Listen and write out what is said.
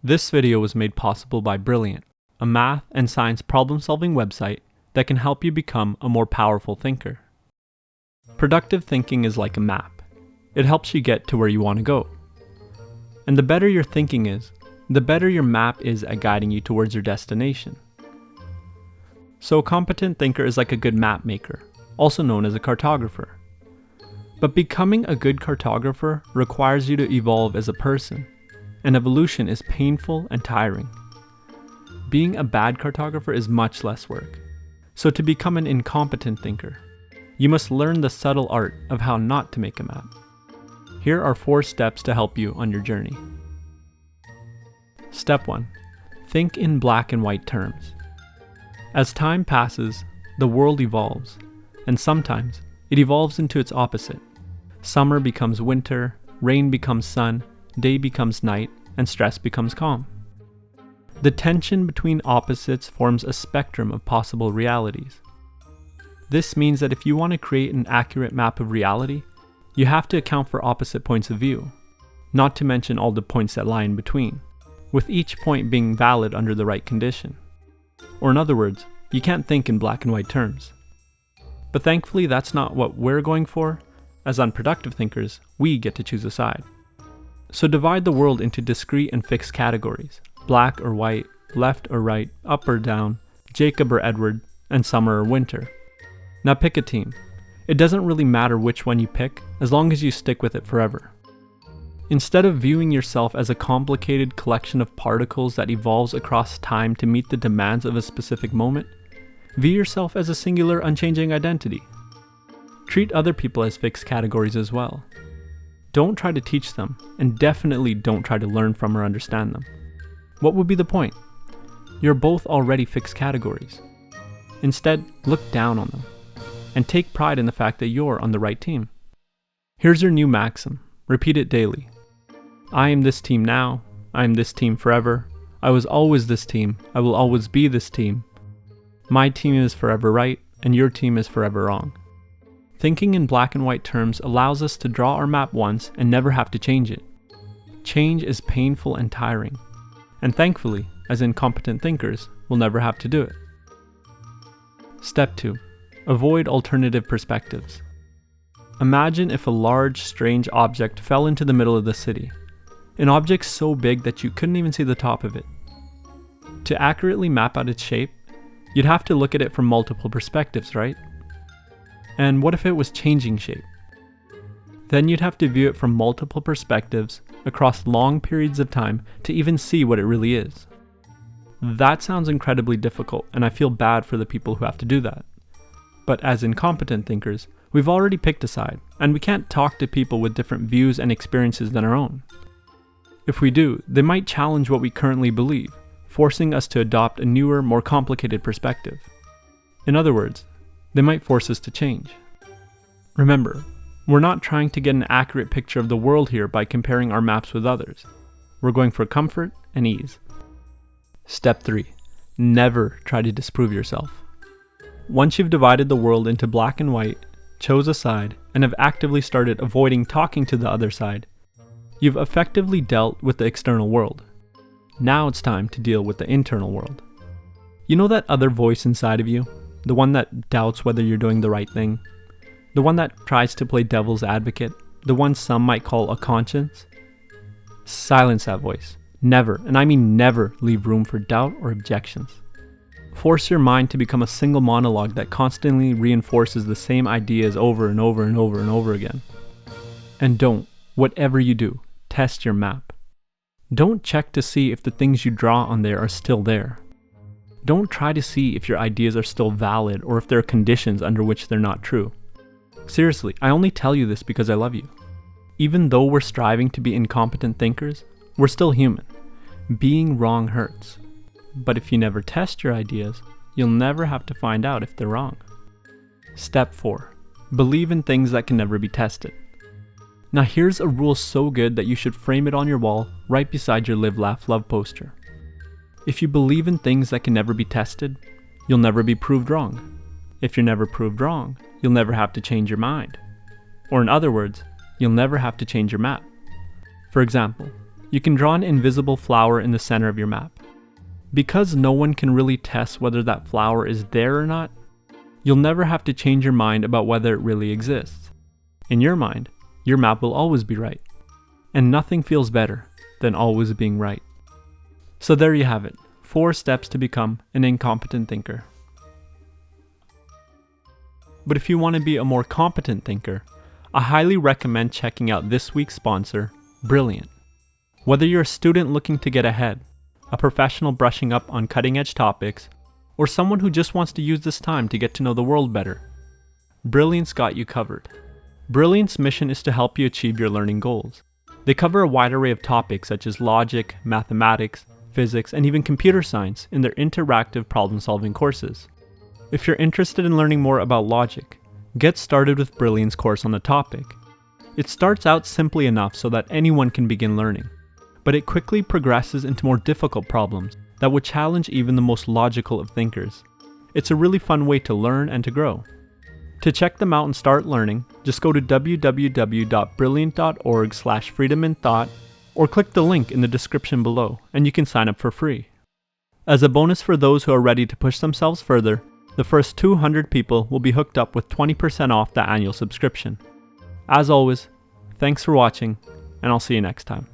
This video was made possible by Brilliant, a math and science problem-solving website that can help you become a more powerful thinker. Productive thinking is like a map. It helps you get to where you want to go. And the better your thinking is, the better your map is at guiding you towards your destination. So a competent thinker is like a good map maker, also known as a cartographer. But becoming a good cartographer requires you to evolve as a person, and evolution is painful and tiring. Being a bad cartographer is much less work. So to become an incompetent thinker, you must learn the subtle art of how not to make a map. Here are 4 steps to help you on your journey. Step 1. Think in black and white terms. As time passes, the world evolves, and sometimes it evolves into its opposite. Summer becomes winter, rain becomes sun, day becomes night, and stress becomes calm. The tension between opposites forms a spectrum of possible realities. This means that if you want to create an accurate map of reality, you have to account for opposite points of view, not to mention all the points that lie in between, with each point being valid under the right condition. Or in other words, you can't think in black and white terms. But thankfully that's not what we're going for. As unproductive thinkers, we get to choose a side. So divide the world into discrete and fixed categories: black or white, left or right, up or down, Jacob or Edward, and summer or winter. Now pick a team. It doesn't really matter which one you pick, as long as you stick with it forever. Instead of viewing yourself as a complicated collection of particles that evolves across time to meet the demands of a specific moment, view yourself as a singular, unchanging identity. Treat other people as fixed categories as well. Don't try to teach them, and definitely don't try to learn from or understand them. What would be the point? You're both already fixed categories. Instead, look down on them, and take pride in the fact that you're on the right team. Here's your new maxim. Repeat it daily. I am this team now. I am this team forever. I was always this team. I will always be this team. My team is forever right, and your team is forever wrong. Thinking in black and white terms allows us to draw our map once and never have to change it. Change is painful and tiring, and thankfully, as incompetent thinkers, we'll never have to do it. Step 2. Avoid alternative perspectives. Imagine if a large, strange object fell into the middle of the city. An object so big that you couldn't even see the top of it. To accurately map out its shape, you'd have to look at it from multiple perspectives, right? And what if it was changing shape? Then you'd have to view it from multiple perspectives across long periods of time to even see what it really is. That sounds incredibly difficult, and I feel bad for the people who have to do that. But as incompetent thinkers, we've already picked a side, and we can't talk to people with different views and experiences than our own. If we do, they might challenge what we currently believe, forcing us to adopt a newer, more complicated perspective. In other words, they might force us to change. Remember, we're not trying to get an accurate picture of the world here by comparing our maps with others. We're going for comfort and ease. Step 3. Never try to disprove yourself. Once you've divided the world into black and white, chose a side, and have actively started avoiding talking to the other side, you've effectively dealt with the external world. Now it's time to deal with the internal world. You know that other voice inside of you? The one that doubts whether you're doing the right thing? The one that tries to play devil's advocate? The one some might call a conscience? Silence that voice. Never, and I mean never, leave room for doubt or objections. Force your mind to become a single monologue that constantly reinforces the same ideas over and over and over and over again. And don't, whatever you do, test your map. Don't check to see if the things you draw on there are still there. Don't try to see if your ideas are still valid or if there are conditions under which they're not true. Seriously, I only tell you this because I love you. Even though we're striving to be incompetent thinkers, we're still human. Being wrong hurts. But if you never test your ideas, you'll never have to find out if they're wrong. Step 4. Believe in things that can never be tested. Now here's a rule so good that you should frame it on your wall right beside your Live, Laugh, Love poster. If you believe in things that can never be tested, you'll never be proved wrong. If you're never proved wrong, you'll never have to change your mind. Or in other words, you'll never have to change your map. For example, You can draw an invisible flower in the center of your map. Because no one can really test whether that flower is there or not, you'll never have to change your mind about whether it really exists. In your mind, your map will always be right. And nothing feels better than always being right. So there you have it, 4 steps to become an incompetent thinker. But if you want to be a more competent thinker, I highly recommend checking out this week's sponsor, Brilliant. Whether you're a student looking to get ahead, a professional brushing up on cutting-edge topics, or someone who just wants to use this time to get to know the world better, Brilliant's got you covered. Brilliant's mission is to help you achieve your learning goals. They cover a wide array of topics such as logic, mathematics, physics, and even computer science in their interactive problem-solving courses. If you're interested in learning more about logic, get started with Brilliant's course on the topic. It starts out simply enough so that anyone can begin learning, but it quickly progresses into more difficult problems that would challenge even the most logical of thinkers. It's a really fun way to learn and to grow. To check them out and start learning, just go to www.brilliant.org/freedominthought or click the link in the description below and you can sign up for free. As a bonus for those who are ready to push themselves further, the first 200 people will be hooked up with 20% off the annual subscription. As always, thanks for watching, and I'll see you next time.